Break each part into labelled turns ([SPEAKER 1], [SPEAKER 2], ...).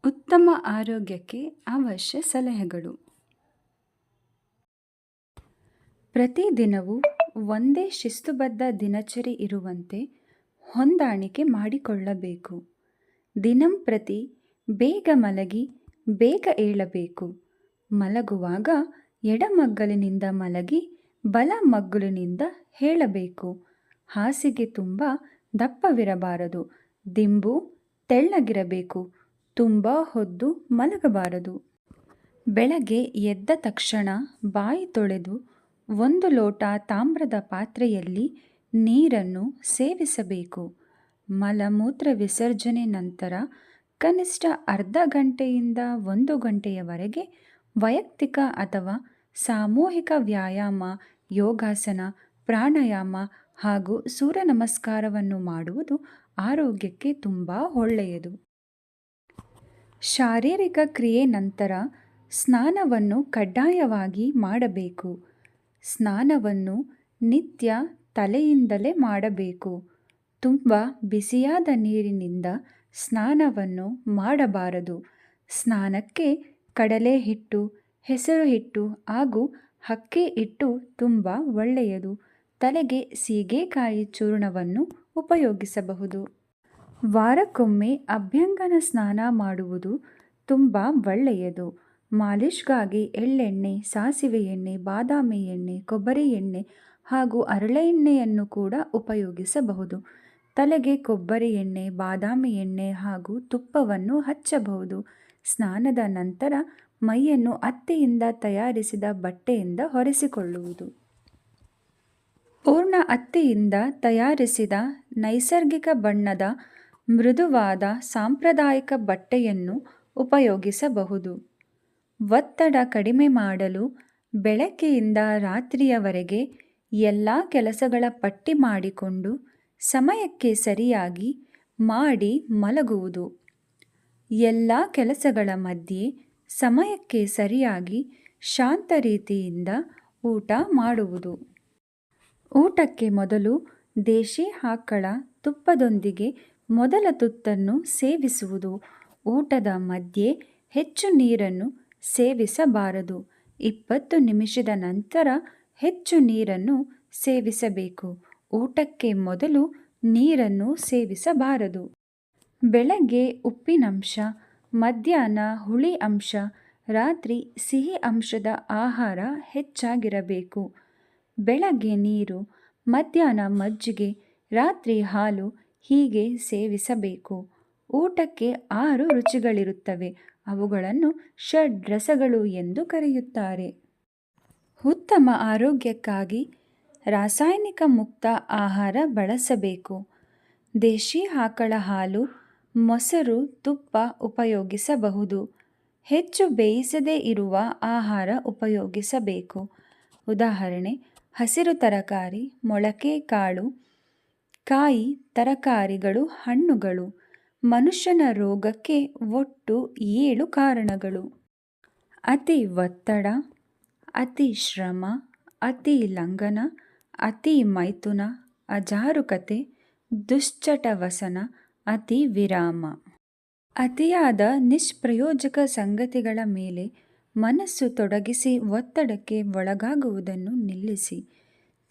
[SPEAKER 1] ಉತ್ತಮ ಆರೋಗ್ಯಕ್ಕೆ ಅವಶ್ಯ ಸಲಹೆಗಳು. ಪ್ರತಿದಿನವೂ ಒಂದೇ ಶಿಸ್ತುಬದ್ಧ ದಿನಚರಿ ಇರುವಂತೆ ಹೊಂದಾಣಿಕೆ ಮಾಡಿಕೊಳ್ಳಬೇಕು. ದಿನಂಪ್ರತಿ ಬೇಗ ಮಲಗಿ ಬೇಗ ಏಳಬೇಕು. ಮಲಗುವಾಗ ಎಡಮಗ್ಗಲಿನಿಂದ ಮಲಗಿ ಬಲಮಗ್ಗಲಿನಿಂದ ಹೇಳಬೇಕು. ಹಾಸಿಗೆ ತುಂಬ ದಪ್ಪವಿರಬಾರದು. ದಿಂಬು ತೆಳ್ಳಗಿರಬೇಕು. ತುಂಬ ಹೊದ್ದು ಮಲಗಬಾರದು. ಬೆಳಗ್ಗೆ ಎದ್ದ ತಕ್ಷಣ ಬಾಯಿ ತೊಳೆದು 1 ಲೋಟ ತಾಮ್ರದ ಪಾತ್ರೆಯಲ್ಲಿ ನೀರನ್ನು ಸೇವಿಸಬೇಕು. ಮಲಮೂತ್ರ ವಿಸರ್ಜನೆ ನಂತರ ಕನಿಷ್ಠ ಅರ್ಧ ಗಂಟೆಯಿಂದ 1 ಗಂಟೆಯವರೆಗೆ ವೈಯಕ್ತಿಕ ಅಥವಾ ಸಾಮೂಹಿಕ ವ್ಯಾಯಾಮ, ಯೋಗಾಸನ, ಪ್ರಾಣಾಯಾಮ ಹಾಗೂ ಸೂರ್ಯ ನಮಸ್ಕಾರವನ್ನು ಮಾಡುವುದು ಆರೋಗ್ಯಕ್ಕೆ ತುಂಬ ಒಳ್ಳೆಯದು. ಶಾರೀರಿಕ ಕ್ರಿಯೆ ನಂತರ ಸ್ನಾನವನ್ನು ಕಡ್ಡಾಯವಾಗಿ ಮಾಡಬೇಕು. ಸ್ನಾನವನ್ನು ನಿತ್ಯ ತಲೆಯಿಂದಲೇ ಮಾಡಬೇಕು. ತುಂಬ ಬಿಸಿಯಾದ ನೀರಿನಿಂದ ಸ್ನಾನವನ್ನು ಮಾಡಬಾರದು. ಸ್ನಾನಕ್ಕೆ ಕಡಲೆ ಹಿಟ್ಟು, ಹೆಸರು ಹಿಟ್ಟು ಹಾಗೂ ಅಕ್ಕಿ ಹಿಟ್ಟು ತುಂಬ ಒಳ್ಳೆಯದು. ತಲೆಗೆ ಸೀಗೆಕಾಯಿ ಚೂರ್ಣವನ್ನು ಉಪಯೋಗಿಸಬಹುದು. ವಾರಕ್ಕೊಮ್ಮೆ ಅಭ್ಯಂಗನ ಸ್ನಾನ ಮಾಡುವುದು ತುಂಬ ಒಳ್ಳೆಯದು. ಮಾಲಿಷ್ಗಾಗಿ ಎಳ್ಳೆಣ್ಣೆ, ಸಾಸಿವೆ ಎಣ್ಣೆ, ಬಾದಾಮಿ ಎಣ್ಣೆ, ಕೊಬ್ಬರಿ ಎಣ್ಣೆ ಹಾಗೂ ಹರಳೆ ಎಣ್ಣೆಯನ್ನು ಕೂಡ ಉಪಯೋಗಿಸಬಹುದು. ತಲೆಗೆ ಕೊಬ್ಬರಿ ಎಣ್ಣೆ, ಬಾದಾಮಿ ಎಣ್ಣೆ ಹಾಗೂ ತುಪ್ಪವನ್ನು ಹಚ್ಚಬಹುದು. ಸ್ನಾನದ ನಂತರ ಮೈಯನ್ನು ಹತ್ತಿಯಿಂದ ತಯಾರಿಸಿದ ಬಟ್ಟೆಯಿಂದ ಒರೆಸಿಕೊಳ್ಳುವುದು. ಪೂರ್ಣ ಹತ್ತಿಯಿಂದ ತಯಾರಿಸಿದ ನೈಸರ್ಗಿಕ ಬಣ್ಣದ ಮೃದುವಾದ ಸಾಂಪ್ರದಾಯಿಕ ಬಟ್ಟೆಯನ್ನು ಉಪಯೋಗಿಸಬಹುದು. ಒತ್ತಡ ಕಡಿಮೆ ಮಾಡಲು ಬೆಳಗ್ಗೆಯಿಂದ ರಾತ್ರಿಯವರೆಗೆ ಎಲ್ಲ ಕೆಲಸಗಳ ಪಟ್ಟಿ ಮಾಡಿಕೊಂಡು ಸಮಯಕ್ಕೆ ಸರಿಯಾಗಿ ಮಾಡಿ ಮಲಗುವುದು. ಎಲ್ಲ ಕೆಲಸಗಳ ಮಧ್ಯೆ ಸಮಯಕ್ಕೆ ಸರಿಯಾಗಿ ಶಾಂತ ರೀತಿಯಿಂದ ಊಟ ಮಾಡುವುದು. ಊಟಕ್ಕೆ ಮೊದಲು ದೇಶಿ ಆಕಳ ತುಪ್ಪದೊಂದಿಗೆ ಮೊದಲ ತುತ್ತನ್ನು ಸೇವಿಸುವುದು. ಊಟದ ಮಧ್ಯೆ ಹೆಚ್ಚು ನೀರನ್ನು ಸೇವಿಸಬಾರದು. 20 ನಿಮಿಷದ ನಂತರ ಹೆಚ್ಚು ನೀರನ್ನು ಸೇವಿಸಬೇಕು. ಊಟಕ್ಕೆ ಮೊದಲು ನೀರನ್ನು ಸೇವಿಸಬಾರದು. ಬೆಳಗ್ಗೆ ಉಪ್ಪಿನಂಶ, ಮಧ್ಯಾಹ್ನ ಹುಳಿ ಅಂಶ, ರಾತ್ರಿ ಸಿಹಿ ಅಂಶದ ಆಹಾರ ಹೆಚ್ಚಾಗಿರಬೇಕು. ಬೆಳಗ್ಗೆ ನೀರು, ಮಧ್ಯಾಹ್ನ ಮಜ್ಜಿಗೆ, ರಾತ್ರಿ ಹಾಲು ಹೀಗೆ ಸೇವಿಸಬೇಕು. ಊಟಕ್ಕೆ 6 ರುಚಿಗಳಿರುತ್ತವೆ. ಅವುಗಳನ್ನು ಷಡ್ರಸಗಳು ಎಂದು ಕರೆಯುತ್ತಾರೆ. ಉತ್ತಮ ಆರೋಗ್ಯಕ್ಕಾಗಿ ರಾಸಾಯನಿಕ ಮುಕ್ತ ಆಹಾರ ಬಳಸಬೇಕು. ದೇಶಿ ಆಕಳ ಹಾಲು, ಮೊಸರು, ತುಪ್ಪ ಉಪಯೋಗಿಸಬಹುದು. ಹೆಚ್ಚು ಬೇಯಿಸದೇ ಇರುವ ಆಹಾರ ಉಪಯೋಗಿಸಬೇಕು. ಉದಾಹರಣೆ: ಹಸಿರು ತರಕಾರಿ, ಮೊಳಕೆ ಕಾಳು, ಕಾಯಿ, ತರಕಾರಿಗಳು, ಹಣ್ಣುಗಳು. ಮನುಷ್ಯನ ರೋಗಕ್ಕೆ ಒಟ್ಟು 7 ಕಾರಣಗಳು. ಅತಿ ಒತ್ತಡ, ಅತಿ ಶ್ರಮ, ಅತಿ ಲಂಘನ, ಅತಿ ಮೈಥುನ, ಅಜಾಗರೂಕತೆ, ದುಶ್ಚಟವ್ಯಸನ, ಅತಿ ವಿರಾಮ. ಅತಿಯಾದ ನಿಷ್ಪ್ರಯೋಜಕ ಸಂಗತಿಗಳ ಮೇಲೆ ಮನಸ್ಸು ತೊಡಗಿಸಿ ಒತ್ತಡಕ್ಕೆ ಒಳಗಾಗುವುದನ್ನು ನಿಲ್ಲಿಸಿ.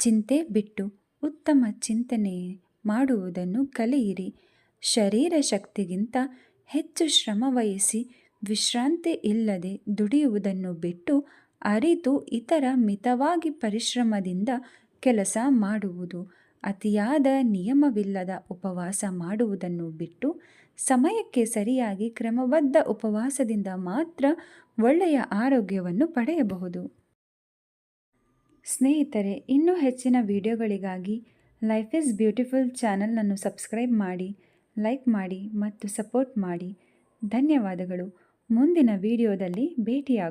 [SPEAKER 1] ಚಿಂತೆ ಬಿಟ್ಟು ಉತ್ತಮ ಚಿಂತನೆ ಮಾಡುವುದನ್ನು ಕಲಿಯಿರಿ. ಶರೀರ ಶಕ್ತಿಗಿಂತ ಹೆಚ್ಚು ಶ್ರಮವಹಿಸಿ ವಿಶ್ರಾಂತಿ ಇಲ್ಲದೆ ದುಡಿಯುವುದನ್ನು ಬಿಟ್ಟು ಅರಿತು ಇತರ ಮಿತವಾಗಿ ಪರಿಶ್ರಮದಿಂದ ಕೆಲಸ ಮಾಡುವುದು. ಅತಿಯಾದ ನಿಯಮವಿಲ್ಲದ ಉಪವಾಸ ಮಾಡುವುದನ್ನು ಬಿಟ್ಟು ಸಮಯಕ್ಕೆ ಸರಿಯಾಗಿ ಕ್ರಮಬದ್ಧ ಉಪವಾಸದಿಂದ ಮಾತ್ರ ಒಳ್ಳೆಯ ಆರೋಗ್ಯವನ್ನು ಪಡೆಯಬಹುದು. ಸ್ನೇಹಿತರೆ, ಇನ್ನೂ ಹೆಚ್ಚಿನ ವಿಡಿಯೋಗಳಿಗಾಗಿ ಲೈಫ್ ಈಸ್ ಬ್ಯೂಟಿಫುಲ್ ಚಾನಲನ್ನು ಸಬ್ಸ್ಕ್ರೈಬ್ ಮಾಡಿ, ಲೈಕ್ ಮಾಡಿ ಮತ್ತು ಸಪೋರ್ಟ್ ಮಾಡಿ. ಧನ್ಯವಾದಗಳು. ಮುಂದಿನ ವಿಡಿಯೋದಲ್ಲಿ ಭೇಟಿಯಾಗೋಣ.